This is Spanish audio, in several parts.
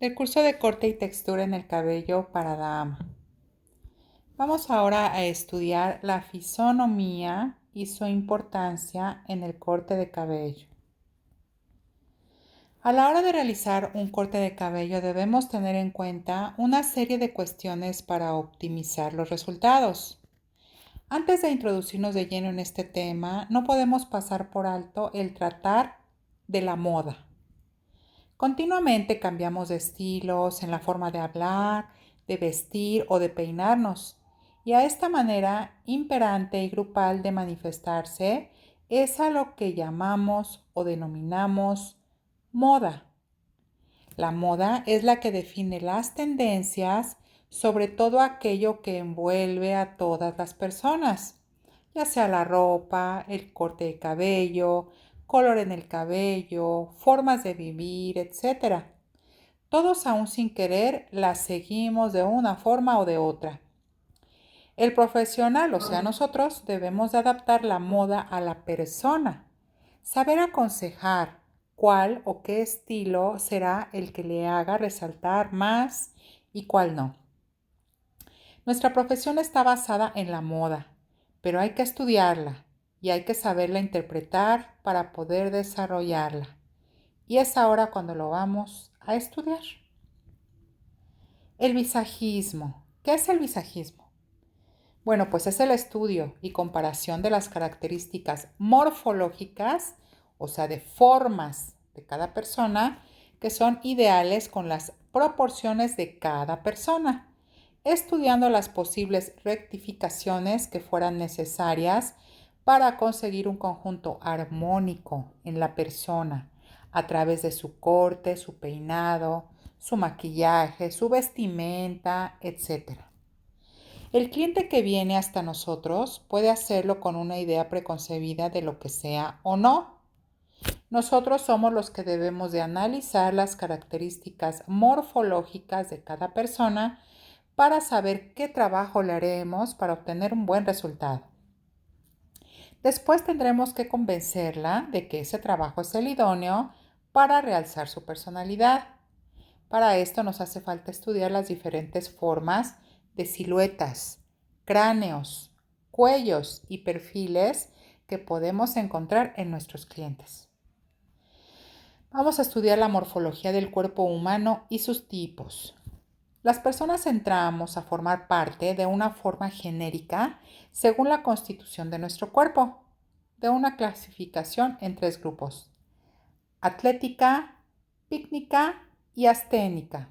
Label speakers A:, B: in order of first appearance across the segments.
A: El curso de corte y textura en el cabello para dama. Vamos ahora a estudiar la fisonomía y su importancia en el corte de cabello. A la hora de realizar un corte de cabello debemos tener en cuenta una serie de cuestiones para optimizar los resultados. Antes de introducirnos de lleno en este tema, no podemos pasar por alto el tratar de la moda. Continuamente cambiamos de estilos en la forma de hablar, de vestir o de peinarnos. Y a esta manera imperante y grupal de manifestarse es a lo que llamamos o denominamos moda. La moda es la que define las tendencias, sobre todo aquello que envuelve a todas las personas, ya sea la ropa, el corte de cabello, color en el cabello, formas de vivir, etc. Todos aún sin querer las seguimos de una forma o de otra. El profesional, o sea nosotros, debemos de adaptar la moda a la persona, saber aconsejar cuál o qué estilo será el que le haga resaltar más y cuál no. Nuestra profesión está basada en la moda, pero hay que estudiarla y hay que saberla interpretar para poder desarrollarla. Y es ahora cuando lo vamos a estudiar. El visajismo. ¿Qué es el visajismo? Bueno, pues es el estudio y comparación de las características morfológicas, o sea, de formas de cada persona, que son ideales con las proporciones de cada persona, estudiando las posibles rectificaciones que fueran necesarias para conseguir un conjunto armónico en la persona a través de su corte, su peinado, su maquillaje, su vestimenta, etc. El cliente que viene hasta nosotros puede hacerlo con una idea preconcebida de lo que sea o no. Nosotros somos los que debemos de analizar las características morfológicas de cada persona para saber qué trabajo le haremos para obtener un buen resultado. Después tendremos que convencerla de que ese trabajo es el idóneo para realzar su personalidad. Para esto nos hace falta estudiar las diferentes formas de siluetas, cráneos, cuellos y perfiles que podemos encontrar en nuestros clientes. Vamos a estudiar la morfología del cuerpo humano y sus tipos. Las personas entramos a formar parte de una forma genérica según la constitución de nuestro cuerpo, de una clasificación en 3 grupos: atlética, pícnica y asténica.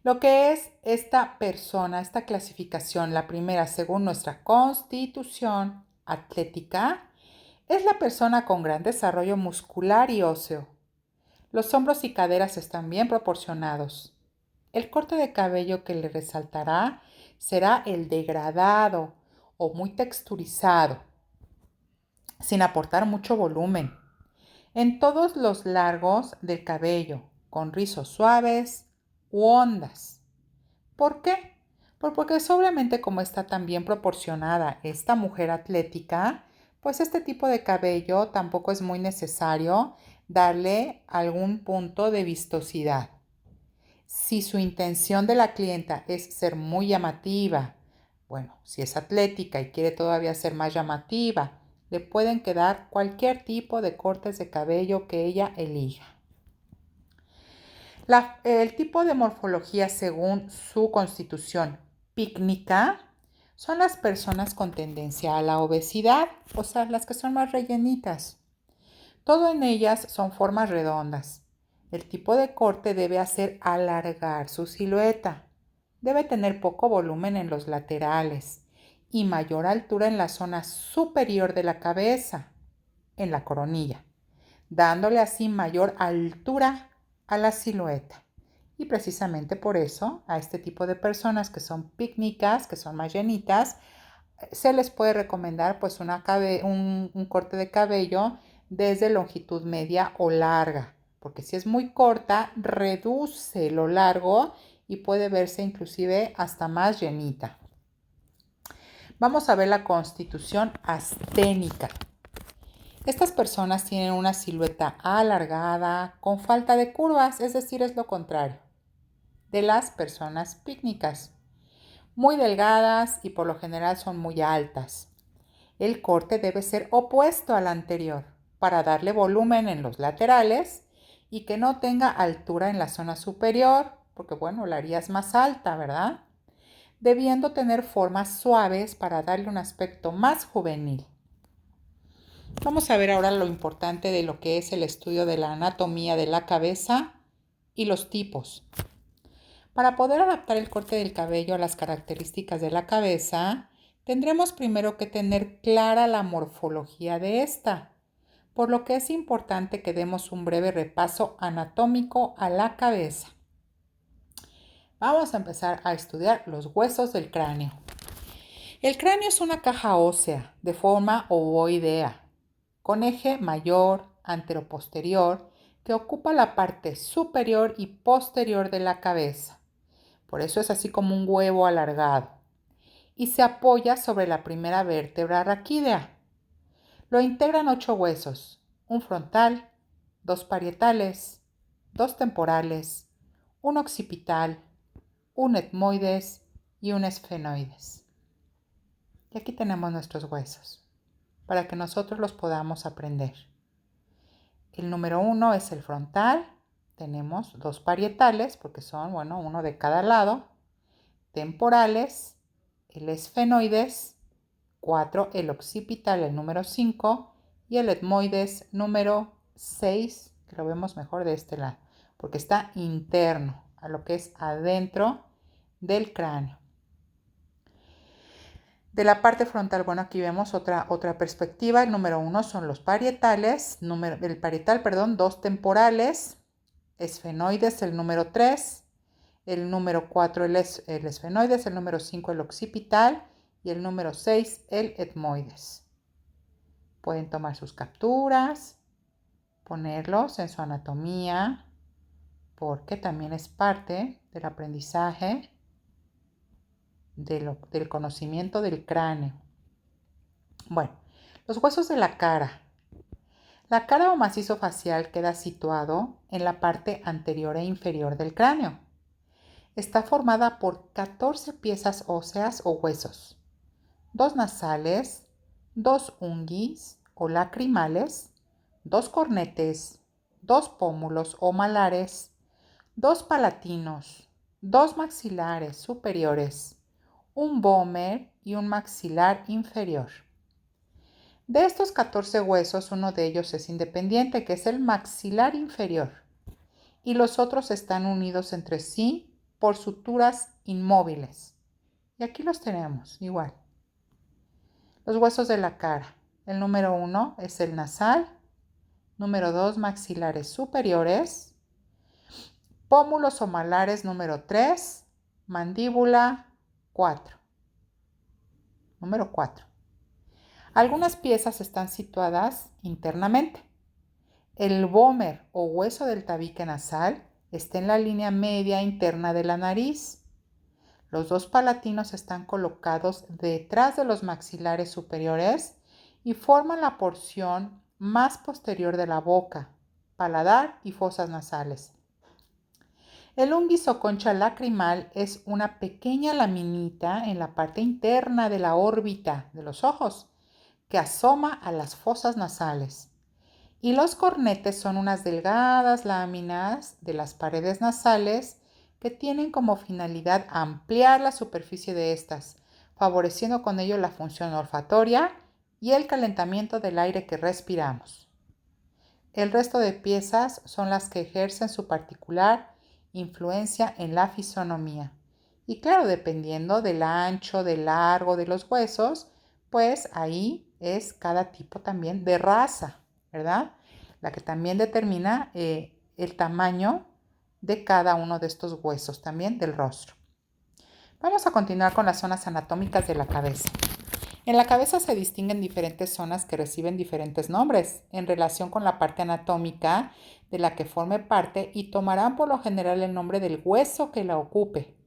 A: Lo que es esta persona, esta clasificación, la primera según nuestra constitución atlética, es la persona con gran desarrollo muscular y óseo. Los hombros y caderas están bien proporcionados. El corte de cabello que le resaltará será el degradado o muy texturizado, sin aportar mucho volumen, en todos los largos del cabello, con rizos suaves u ondas. ¿Por qué? Porque obviamente como está tan bien proporcionada esta mujer atlética, pues este tipo de cabello tampoco es muy necesario darle algún punto de vistosidad. Si su intención de la clienta es ser muy llamativa, bueno, si es atlética y quiere todavía ser más llamativa, le pueden quedar cualquier tipo de cortes de cabello que ella elija. El tipo de morfología según su constitución pícnica son las personas con tendencia a la obesidad, o sea, las que son más rellenitas. Todo en ellas son formas redondas. El tipo de corte debe hacer alargar su silueta. Debe tener poco volumen en los laterales y mayor altura en la zona superior de la cabeza, en la coronilla, dándole así mayor altura a la silueta. Y precisamente por eso a este tipo de personas que son pícnicas, que son más llenitas, se les puede recomendar pues un corte de cabello desde longitud media o larga, porque si es muy corta, reduce lo largo y puede verse inclusive hasta más llenita. Vamos a ver la constitución asténica. Estas personas tienen una silueta alargada, con falta de curvas, es decir, es lo contrario de las personas pícnicas. Muy delgadas y por lo general son muy altas. El corte debe ser opuesto al anterior para darle volumen en los laterales y que no tenga altura en la zona superior, porque bueno, la harías más alta, ¿verdad? Debiendo tener formas suaves para darle un aspecto más juvenil. Vamos a ver ahora lo importante de lo que es el estudio de la anatomía de la cabeza y los tipos. Para poder adaptar el corte del cabello a las características de la cabeza, tendremos primero que tener clara la morfología de esta, por lo que es importante que demos un breve repaso anatómico a la cabeza. Vamos a empezar a estudiar los huesos del cráneo. El cráneo es una caja ósea de forma ovoidea, con eje mayor anteroposterior que ocupa la parte superior y posterior de la cabeza. Por eso es así como un huevo alargado. Y se apoya sobre la primera vértebra raquídea. Lo integran 8 huesos, un frontal, 2 parietales, 2 temporales, un occipital, un etmoides y un esfenoides. Y aquí tenemos nuestros huesos, para que nosotros los podamos aprender. El número 1 es el frontal. Tenemos 2 parietales, porque son, uno de cada lado. Temporales, el esfenoides, 4 el occipital, el número 5, y el etmoides número 6, que lo vemos mejor de este lado, porque está interno a lo que es adentro del cráneo. De la parte frontal, aquí vemos otra perspectiva. El número 1 son los parietales, el parietal, 2 temporales, esfenoides, el número 3, el número 4 el esfenoides, el número 5 el occipital y el número 6 el etmoides. Pueden tomar sus capturas, ponerlos en su anatomía, porque también es parte del aprendizaje del conocimiento del cráneo. Los huesos de la cara. La cara o macizo facial queda situado en la parte anterior e inferior del cráneo. Está formada por 14 piezas óseas o huesos, 2 nasales, 2 unguis o lacrimales, 2 cornetes, 2 pómulos o malares, 2 palatinos, 2 maxilares superiores, un vómer y un maxilar inferior. De estos 14 huesos, uno de ellos es independiente, que es el maxilar inferior, y los otros están unidos entre sí por suturas inmóviles. Y aquí los tenemos, igual. Los huesos de la cara. El número 1 es el nasal, número 2 maxilares superiores, pómulos o malares número 3, mandíbula 4. Número 4. Algunas piezas están situadas internamente. El vómer o hueso del tabique nasal está en la línea media interna de la nariz. Los 2 palatinos están colocados detrás de los maxilares superiores y forman la porción más posterior de la boca, paladar y fosas nasales. El unguis o concha lacrimal es una pequeña laminita en la parte interna de la órbita de los ojos que asoma a las fosas nasales. Y los cornetes son unas delgadas láminas de las paredes nasales que tienen como finalidad ampliar la superficie de estas, favoreciendo con ello la función olfatoria y el calentamiento del aire que respiramos. El resto de piezas son las que ejercen su particular influencia en la fisonomía. Y claro, dependiendo del ancho, del largo de los huesos, pues ahí es cada tipo también de raza, ¿verdad? La que también determina el tamaño de cada uno de estos huesos también del rostro. Vamos a continuar con las zonas anatómicas de la cabeza. En la cabeza se distinguen diferentes zonas que reciben diferentes nombres en relación con la parte anatómica de la que forme parte y tomarán por lo general el nombre del hueso que la ocupe.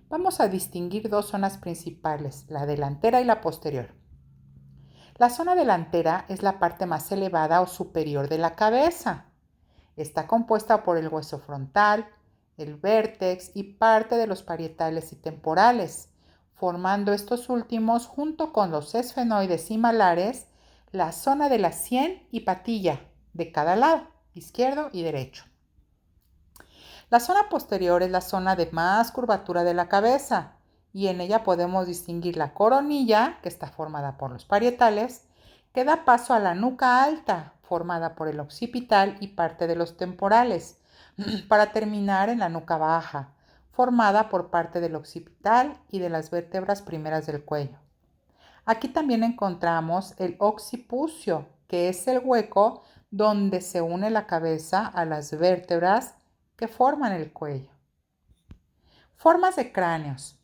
A: Vamos a distinguir 2 zonas principales, la delantera y la posterior. La zona delantera es la parte más elevada o superior de la cabeza. Está compuesta por el hueso frontal, el vértex y parte de los parietales y temporales, formando estos últimos junto con los esfenoides y malares la zona de la sien y patilla de cada lado, izquierdo y derecho. La zona posterior es la zona de más curvatura de la cabeza y en ella podemos distinguir la coronilla, que está formada por los parietales, que da paso a la nuca alta, formada por el occipital y parte de los temporales, para terminar en la nuca baja, formada por parte del occipital y de las vértebras primeras del cuello. Aquí también encontramos el occipucio, que es el hueco donde se une la cabeza a las vértebras que forman el cuello. Formas de cráneos.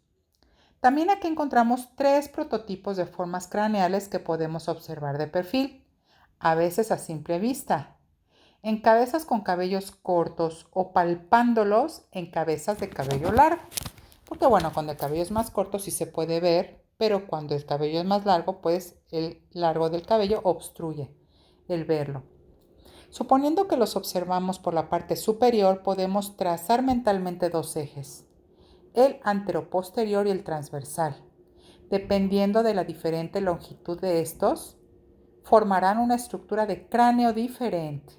A: También aquí encontramos 3 prototipos de formas craneales que podemos observar de perfil, a veces a simple vista, en cabezas con cabellos cortos o palpándolos en cabezas de cabello largo. Porque bueno, cuando el cabello es más corto sí se puede ver, pero cuando el cabello es más largo, pues el largo del cabello obstruye el verlo. Suponiendo que los observamos por la parte superior, podemos trazar mentalmente 2 ejes, el anteroposterior y el transversal. Dependiendo de la diferente longitud de estos, formarán una estructura de cráneo diferente.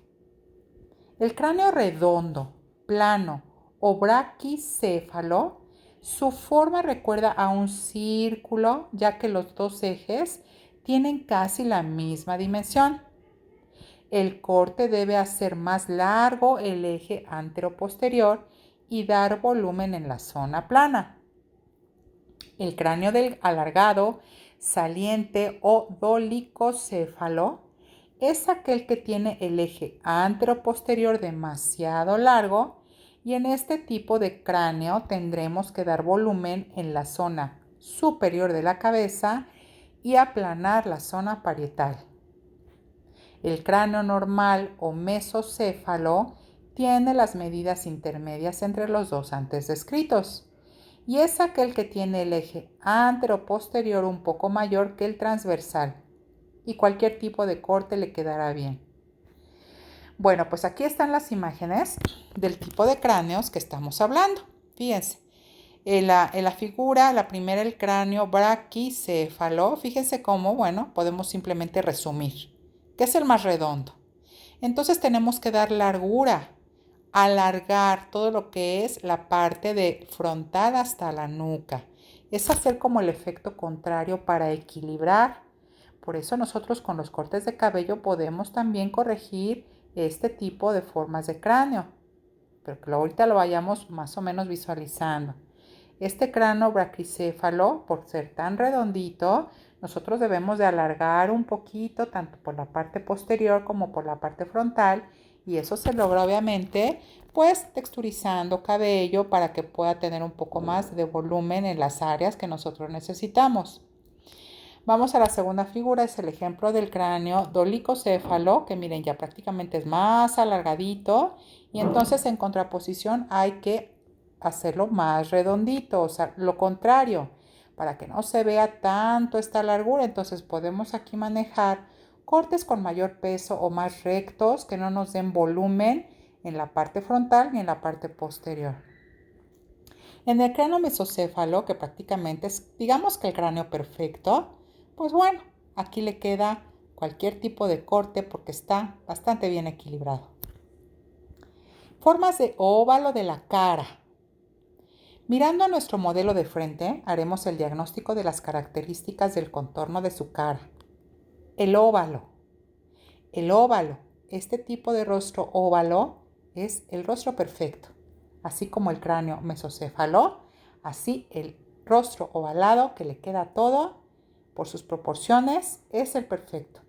A: El cráneo redondo, plano o braquicéfalo, su forma recuerda a un círculo, ya que los 2 ejes tienen casi la misma dimensión. El corte debe hacer más largo el eje anteroposterior y dar volumen en la zona plana. El cráneo del alargado, saliente o dolicocéfalo es aquel que tiene el eje anteroposterior demasiado largo y en este tipo de cráneo tendremos que dar volumen en la zona superior de la cabeza y aplanar la zona parietal. El cráneo normal o mesocéfalo tiene las medidas intermedias entre los dos antes descritos y es aquel que tiene el eje anteroposterior un poco mayor que el transversal y cualquier tipo de corte le quedará bien. Bueno, pues aquí están las imágenes del tipo de cráneos que estamos hablando. Fíjense, en la figura, la primera, el cráneo braquicéfalo, fíjense cómo, bueno, podemos simplemente resumir, que es el más redondo. Entonces tenemos que dar largura, alargar todo lo que es la parte de frontal hasta la nuca. Es hacer como el efecto contrario para equilibrar. Por eso nosotros con los cortes de cabello podemos también corregir este tipo de formas de cráneo, pero que ahorita lo vayamos más o menos visualizando. Este cráneo braquicéfalo, por ser tan redondito, nosotros debemos de alargar un poquito, tanto por la parte posterior como por la parte frontal, y eso se logra obviamente, pues texturizando cabello para que pueda tener un poco más de volumen en las áreas que nosotros necesitamos. Vamos a la segunda figura, es el ejemplo del cráneo dolicocéfalo, que miren ya prácticamente es más alargadito y entonces en contraposición hay que hacerlo más redondito, o sea, lo contrario, para que no se vea tanto esta largura. Entonces podemos aquí manejar cortes con mayor peso o más rectos que no nos den volumen en la parte frontal ni en la parte posterior. En el cráneo mesocéfalo, que prácticamente es, digamos que el cráneo perfecto, pues bueno, aquí le queda cualquier tipo de corte porque está bastante bien equilibrado. Formas de óvalo de la cara. Mirando a nuestro modelo de frente, haremos el diagnóstico de las características del contorno de su cara. El óvalo. El óvalo, este tipo de rostro óvalo, es el rostro perfecto. Así como el cráneo mesocéfalo, así el rostro ovalado que le queda todo por sus proporciones es el perfecto.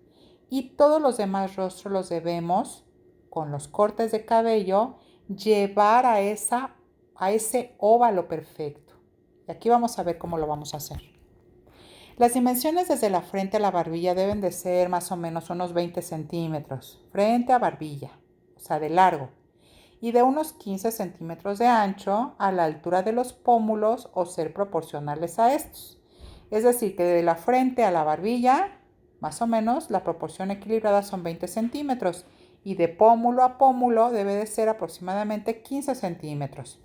A: Y todos los demás rostros los debemos, con los cortes de cabello, llevar a ese óvalo perfecto. Y aquí vamos a ver cómo lo vamos a hacer. Las dimensiones desde la frente a la barbilla deben de ser más o menos unos 20 centímetros, frente a barbilla, o sea, de largo, y de unos 15 centímetros de ancho a la altura de los pómulos o ser proporcionales a estos. Es decir, que de la frente a la barbilla Más o menos la proporción equilibrada son 20 centímetros y de pómulo a pómulo debe de ser aproximadamente 15 centímetros.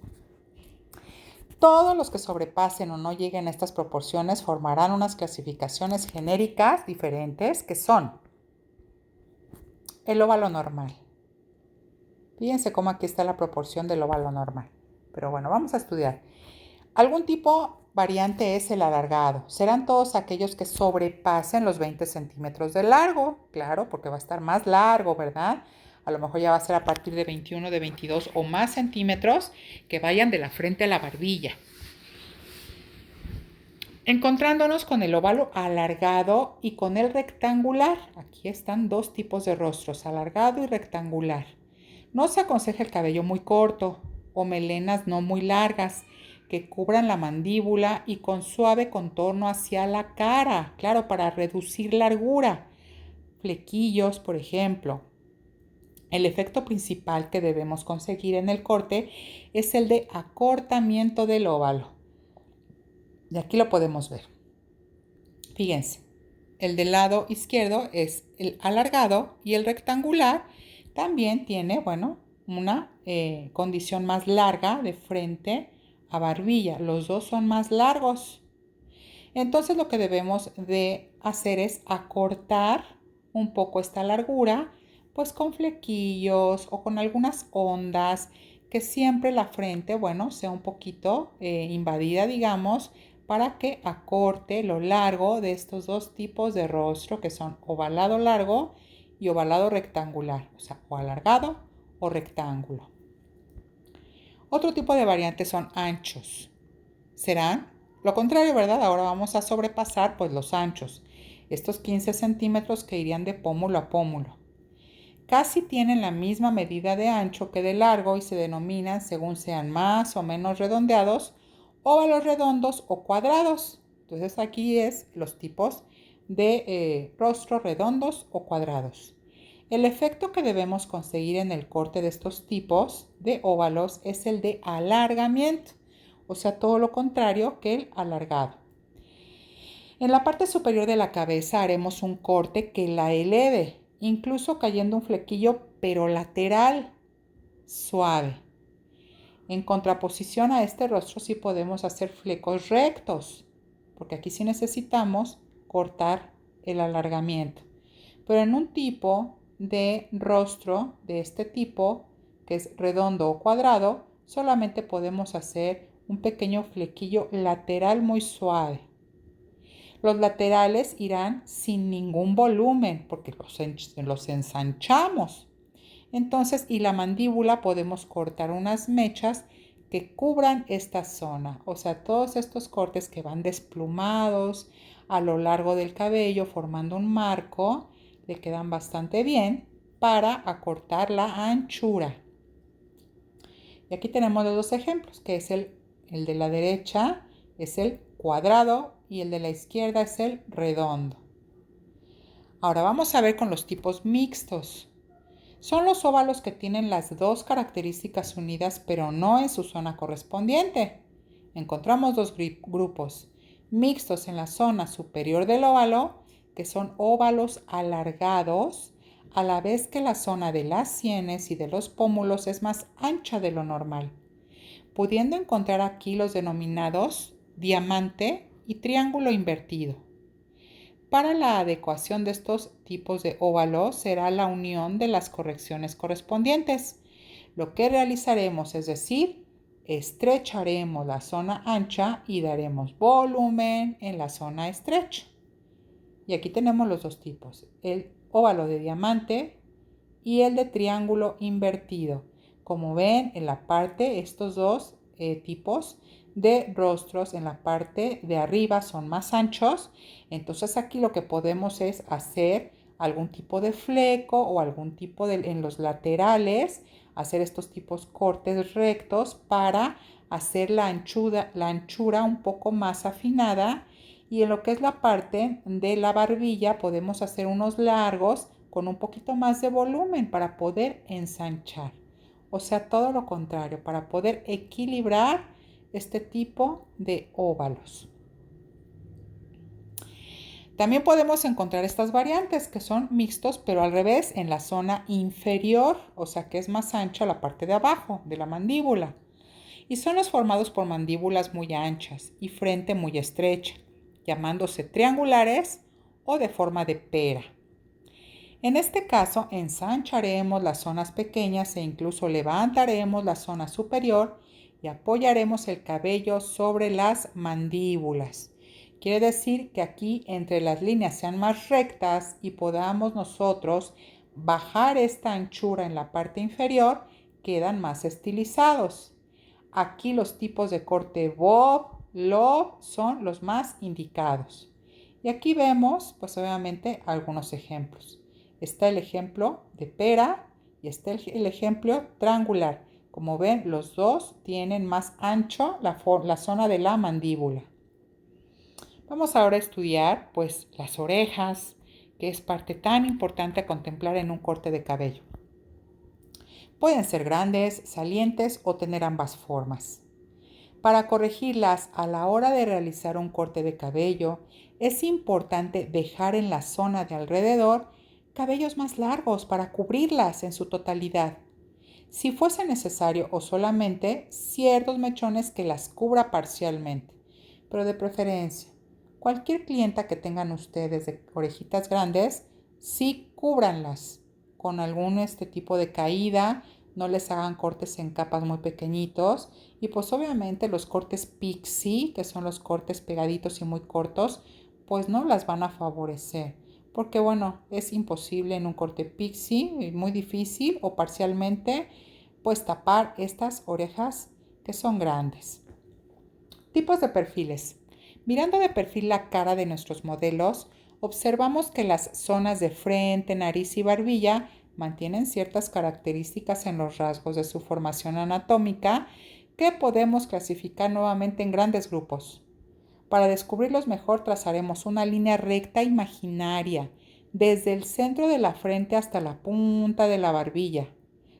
A: Todos los que sobrepasen o no lleguen a estas proporciones formarán unas clasificaciones genéricas diferentes que son el óvalo normal. Fíjense cómo aquí está la proporción del óvalo normal. Pero bueno, vamos a estudiar. Algún tipo variante es el alargado. Serán todos aquellos que sobrepasen los 20 centímetros de largo. Claro, porque va a estar más largo, ¿verdad? A lo mejor ya va a ser a partir de 21, de 22 o más centímetros que vayan de la frente a la barbilla. Encontrándonos con el óvalo alargado y con el rectangular. Aquí están dos tipos de rostros, alargado y rectangular. No se aconseja el cabello muy corto o melenas no muy largas que cubran la mandíbula y con suave contorno hacia la cara, claro, para reducir largura. Flequillos, por ejemplo. El efecto principal que debemos conseguir en el corte es el de acortamiento del óvalo. Y aquí lo podemos ver. Fíjense, el del lado izquierdo es el alargado y el rectangular también tiene, bueno, una condición más larga de frente a barbilla. Los dos son más largos. Entonces lo que debemos de hacer es acortar un poco esta largura, pues con flequillos o con algunas ondas, que siempre la frente, bueno, sea un poquito invadida, digamos, para que acorte lo largo de estos dos tipos de rostro que son ovalado largo y ovalado rectangular, o sea, o alargado o rectángulo. Otro tipo de variantes son anchos. Serán lo contrario, ¿verdad? Ahora vamos a sobrepasar pues los anchos, estos 15 centímetros que irían de pómulo a pómulo. Casi tienen la misma medida de ancho que de largo y se denominan según sean más o menos redondeados, óvalos redondos o cuadrados. Entonces aquí es los tipos de rostro redondos o cuadrados. El efecto que debemos conseguir en el corte de estos tipos de óvalos es el de alargamiento, o sea, todo lo contrario que el alargado. En la parte superior de la cabeza haremos un corte que la eleve, incluso cayendo un flequillo pero lateral, suave. En contraposición a este rostro sí podemos hacer flecos rectos, porque aquí sí necesitamos cortar el alargamiento. Pero en un tipo de rostro de este tipo, que es redondo o cuadrado, solamente podemos hacer un pequeño flequillo lateral muy suave. Los laterales irán sin ningún volumen porque los ensanchamos. Entonces, y la mandíbula podemos cortar unas mechas que cubran esta zona. O sea, todos estos cortes que van desplumados a lo largo del cabello formando un marco, le quedan bastante bien para acortar la anchura. Y aquí tenemos los dos ejemplos, que es el de la derecha es el cuadrado y el de la izquierda es el redondo. Ahora vamos a ver con los tipos mixtos. Son los óvalos que tienen las dos características unidas pero no en su zona correspondiente. Encontramos dos grupos mixtos en la zona superior del óvalo, que son óvalos alargados, a la vez que la zona de las sienes y de los pómulos es más ancha de lo normal, pudiendo encontrar aquí los denominados diamante y triángulo invertido. Para la adecuación de estos tipos de óvalos será la unión de las correcciones correspondientes. Lo que realizaremos, es decir, estrecharemos la zona ancha y daremos volumen en la zona estrecha. Y aquí tenemos los dos tipos, el óvalo de diamante y el de triángulo invertido. Como ven, en la parte, estos dos tipos de rostros en la parte de arriba son más anchos. Entonces aquí lo que podemos es hacer algún tipo de fleco o algún tipo en los laterales, hacer estos tipos cortes rectos para hacer la anchura un poco más afinada. Y en lo que es la parte de la barbilla podemos hacer unos largos con un poquito más de volumen para poder ensanchar. O sea, todo lo contrario, para poder equilibrar este tipo de óvalos. También podemos encontrar estas variantes que son mixtos, pero al revés, en la zona inferior, o sea que es más ancha la parte de abajo de la mandíbula. Y son los formados por mandíbulas muy anchas y frente muy estrecha, llamándose triangulares o de forma de pera. En este caso, ensancharemos las zonas pequeñas e incluso levantaremos la zona superior y apoyaremos el cabello sobre las mandíbulas. Quiere decir que aquí entre las líneas sean más rectas y podamos nosotros bajar esta anchura en la parte inferior, quedan más estilizados. Aquí los tipos de corte bob, lob son los más indicados. Y aquí vemos, pues obviamente, algunos ejemplos. Está el ejemplo de pera y está el ejemplo triangular. Como ven, los dos tienen más ancho la zona de la mandíbula. Vamos ahora a estudiar, pues, las orejas, que es parte tan importante a contemplar en un corte de cabello. Pueden ser grandes, salientes o tener ambas formas. Para corregirlas a la hora de realizar un corte de cabello, es importante dejar en la zona de alrededor cabellos más largos para cubrirlas en su totalidad. Si fuese necesario o solamente ciertos mechones que las cubra parcialmente, pero de preferencia, cualquier clienta que tengan ustedes de orejitas grandes, sí cúbranlas con algún tipo de caída, no les hagan cortes en capas muy pequeñitos y pues obviamente los cortes pixie, que son los cortes pegaditos y muy cortos, pues no las van a favorecer. Porque bueno, es imposible en un corte pixie, muy difícil o parcialmente, pues tapar estas orejas que son grandes. Tipos de perfiles. Mirando de perfil la cara de nuestros modelos, observamos que las zonas de frente, nariz y barbilla mantienen ciertas características en los rasgos de su formación anatómica que podemos clasificar nuevamente en grandes grupos. Para descubrirlos mejor trazaremos una línea recta imaginaria desde el centro de la frente hasta la punta de la barbilla,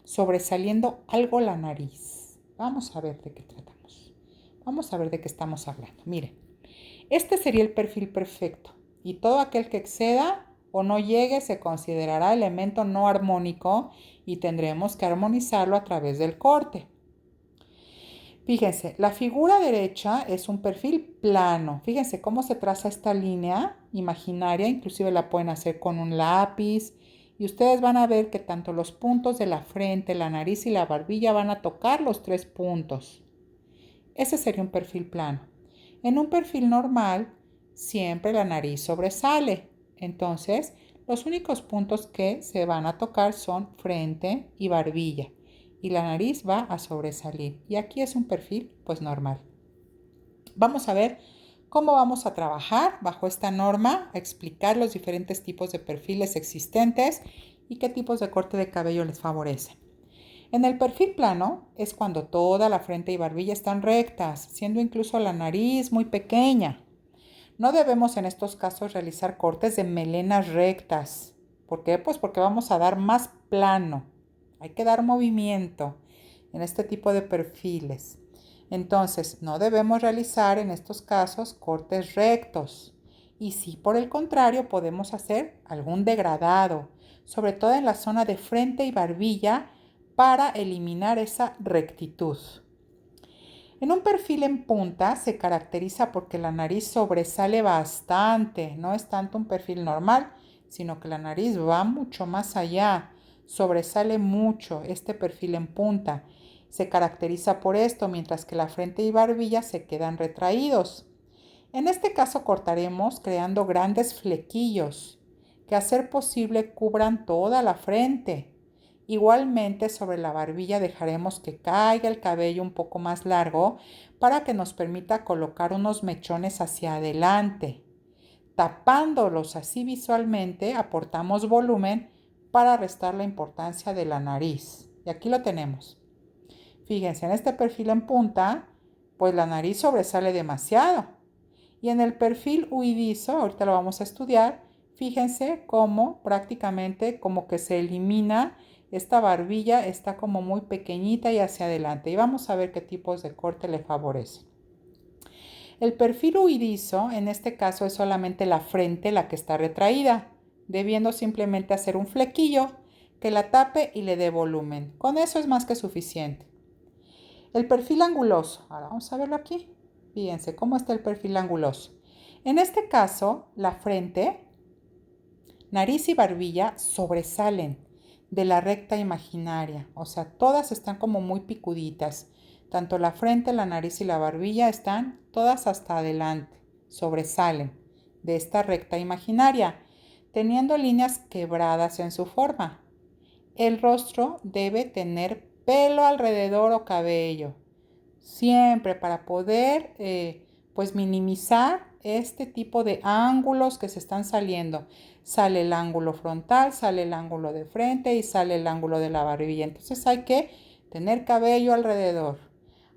A: sobresaliendo algo la nariz. Vamos a ver de qué tratamos. Vamos a ver de qué estamos hablando. Miren, este sería el perfil perfecto y todo aquel que exceda o no llegue se considerará elemento no armónico y tendremos que armonizarlo a través del corte. Fíjense, la figura derecha es un perfil plano. Fíjense cómo se traza esta línea imaginaria, inclusive la pueden hacer con un lápiz. Y ustedes van a ver que tanto los puntos de la frente, la nariz y la barbilla van a tocar los 3 puntos. Ese sería un perfil plano. En un perfil normal, siempre la nariz sobresale. Entonces, los únicos puntos que se van a tocar son frente y barbilla. Y la nariz va a sobresalir. Y aquí es un perfil pues normal. Vamos a ver cómo vamos a trabajar bajo esta norma, a explicar los diferentes tipos de perfiles existentes y qué tipos de corte de cabello les favorecen. En el perfil plano es cuando toda la frente y barbilla están rectas, siendo incluso la nariz muy pequeña. No debemos en estos casos realizar cortes de melenas rectas. ¿Por qué? Pues porque vamos a dar más plano. Hay que dar movimiento en este tipo de perfiles. Entonces, no debemos realizar en estos casos cortes rectos. Y si por el contrario podemos hacer algún degradado, sobre todo en la zona de frente y barbilla, para eliminar esa rectitud. En un perfil en punta se caracteriza porque la nariz sobresale bastante, no es tanto un perfil normal, sino que la nariz va mucho más allá, sobresale mucho este perfil en punta. Se caracteriza por esto, mientras que la frente y barbilla se quedan retraídos. En este caso cortaremos creando grandes flequillos, que a ser posible cubran toda la frente. Igualmente sobre la barbilla dejaremos que caiga el cabello un poco más largo para que nos permita colocar unos mechones hacia adelante. Tapándolos así visualmente aportamos volumen para restar la importancia de la nariz. Y aquí lo tenemos. Fíjense, en este perfil en punta, pues la nariz sobresale demasiado. Y en el perfil huidizo, ahorita lo vamos a estudiar, fíjense cómo prácticamente como que se elimina esta barbilla, está como muy pequeñita y hacia adelante. Y vamos a ver qué tipos de corte le favorecen. El perfil huidizo, en este caso, es solamente la frente la que está retraída, debiendo simplemente hacer un flequillo que la tape y le dé volumen. Con eso es más que suficiente. El perfil anguloso. Ahora vamos a verlo aquí. Fíjense cómo está el perfil anguloso. En este caso, la frente, nariz y barbilla sobresalen de la recta imaginaria. O sea, todas están como muy picuditas. Tanto la frente, la nariz y la barbilla están todas hasta adelante. Sobresalen de esta recta imaginaria, teniendo líneas quebradas en su forma. El rostro debe tener pelo alrededor o cabello, siempre para poder pues minimizar este tipo de ángulos que se están saliendo. Sale el ángulo frontal, sale el ángulo de frente y sale el ángulo de la barbilla. Entonces hay que tener cabello alrededor.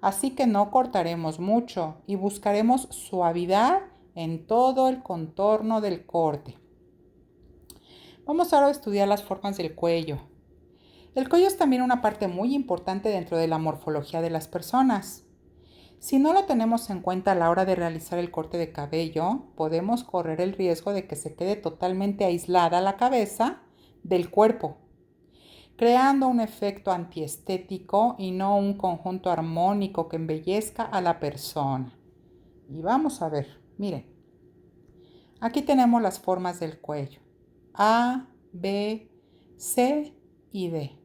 A: Así que no cortaremos mucho y buscaremos suavidad en todo el contorno del corte. Vamos ahora a estudiar las formas del cuello. El cuello es también una parte muy importante dentro de la morfología de las personas. Si no lo tenemos en cuenta a la hora de realizar el corte de cabello, podemos correr el riesgo de que se quede totalmente aislada la cabeza del cuerpo, creando un efecto antiestético y no un conjunto armónico que embellezca a la persona. Y vamos a ver, miren, aquí tenemos las formas del cuello: A, B, C y D.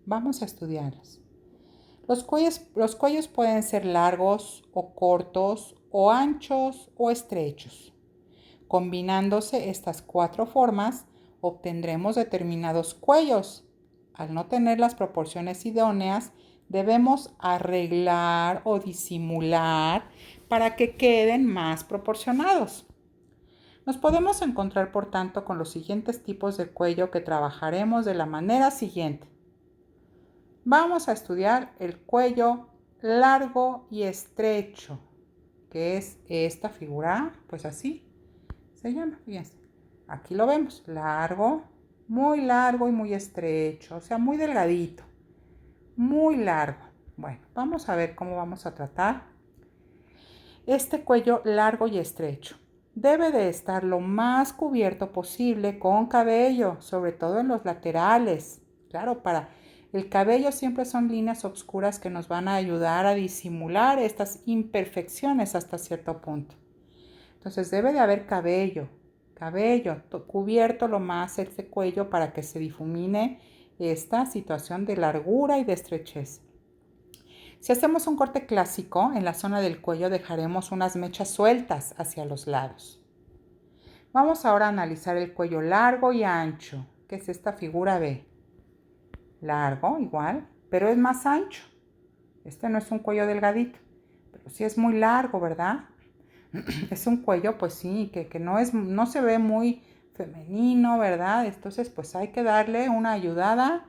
A: Vamos a estudiarlas. Los cuellos pueden ser largos o cortos, o anchos o estrechos. Combinándose estas 4 formas, obtendremos determinados cuellos. Al no tener las proporciones idóneas, debemos arreglar o disimular para que queden más proporcionados. Nos podemos encontrar, por tanto, con los siguientes tipos de cuello que trabajaremos de la manera siguiente. Vamos a estudiar el cuello largo y estrecho, que es esta figura, pues así se llama, fíjense. Aquí lo vemos, largo y muy estrecho, o sea, muy delgadito, muy largo. Bueno, vamos a ver cómo vamos a tratar este cuello largo y estrecho. Debe de estar lo más cubierto posible con cabello, sobre todo en los laterales. Claro, para el cabello siempre son líneas oscuras que nos van a ayudar a disimular estas imperfecciones hasta cierto punto. Entonces debe de haber cabello cubierto lo más este cuello para que se difumine esta situación de largura y de estrechez. Si hacemos un corte clásico, en la zona del cuello dejaremos unas mechas sueltas hacia los lados. Vamos ahora a analizar el cuello largo y ancho, que es esta figura B. Largo, igual, pero es más ancho. Este no es un cuello delgadito, pero sí es muy largo, ¿verdad? Es un cuello, pues sí, que no se ve muy femenino, ¿verdad? Entonces, pues hay que darle una ayudada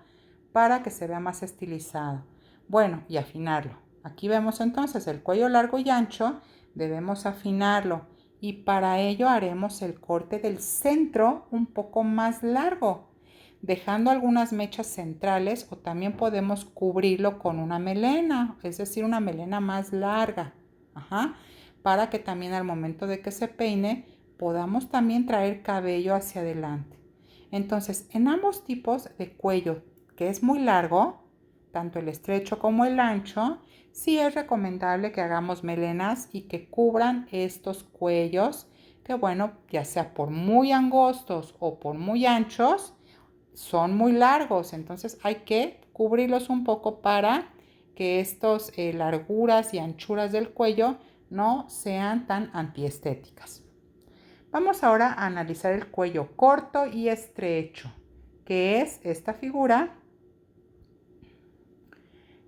A: para que se vea más estilizado. Bueno, y afinarlo. Aquí vemos entonces el cuello largo y ancho, debemos afinarlo. Y para ello haremos el corte del centro un poco más largo, dejando algunas mechas centrales, o también podemos cubrirlo con una melena, es decir, una melena más larga. Para que también al momento de que se peine podamos también traer cabello hacia adelante. Entonces, en ambos tipos de cuello, que es muy largo, tanto el estrecho como el ancho, sí es recomendable que hagamos melenas y que cubran estos cuellos, que bueno, ya sea por muy angostos o por muy anchos, son muy largos. Entonces hay que cubrirlos un poco para que estos larguras y anchuras del cuello no sean tan antiestéticas. Vamos ahora a analizar el cuello corto y estrecho, que es esta figura.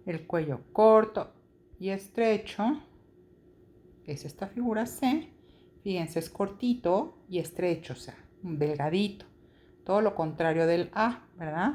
A: El cuello corto y estrecho es esta figura C. Fíjense, es cortito y estrecho, o sea, delgadito. Todo lo contrario del A, ¿verdad?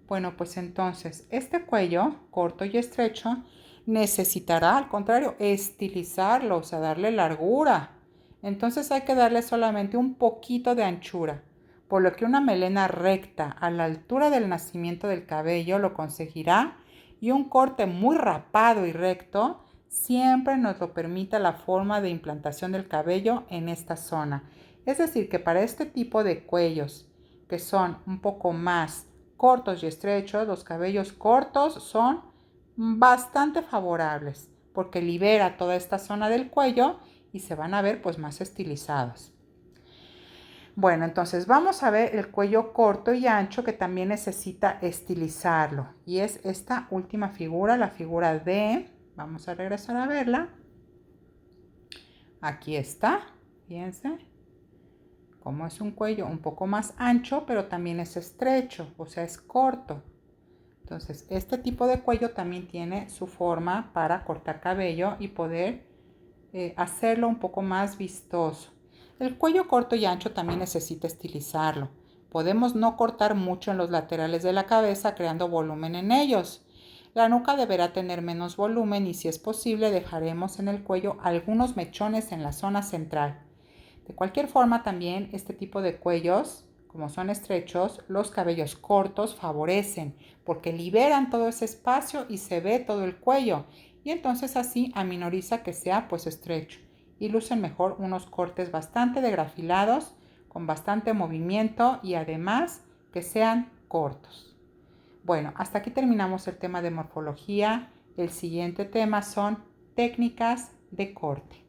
A: Bueno, pues entonces este cuello corto y estrecho necesitará, al contrario, estilizarlo, o sea, darle largura. Entonces hay que darle solamente un poquito de anchura, por lo que una melena recta a la altura del nacimiento del cabello lo conseguirá, y un corte muy rapado y recto siempre nos lo permita la forma de implantación del cabello en esta zona. Es decir, que para este tipo de cuellos que son un poco más cortos y estrechos, los cabellos cortos son bastante favorables porque libera toda esta zona del cuello y se van a ver pues más estilizados. Bueno, entonces vamos a ver el cuello corto y ancho que también necesita estilizarlo. Y es esta última figura, la figura D. Vamos a regresar a verla. Aquí está, fíjense. Como es un cuello un poco más ancho, pero también es estrecho, o sea, es corto. Entonces, este tipo de cuello también tiene su forma para cortar cabello y poder hacerlo un poco más vistoso. El cuello corto y ancho también necesita estilizarlo. Podemos no cortar mucho en los laterales de la cabeza creando volumen en ellos. La nuca deberá tener menos volumen y si es posible dejaremos en el cuello algunos mechones en la zona central. De cualquier forma también este tipo de cuellos, como son estrechos, los cabellos cortos favorecen porque liberan todo ese espacio y se ve todo el cuello y entonces así aminoriza que sea pues estrecho y lucen mejor unos cortes bastante degrafilados con bastante movimiento y además que sean cortos. Bueno, hasta aquí terminamos el tema de morfología. El siguiente tema son técnicas de corte.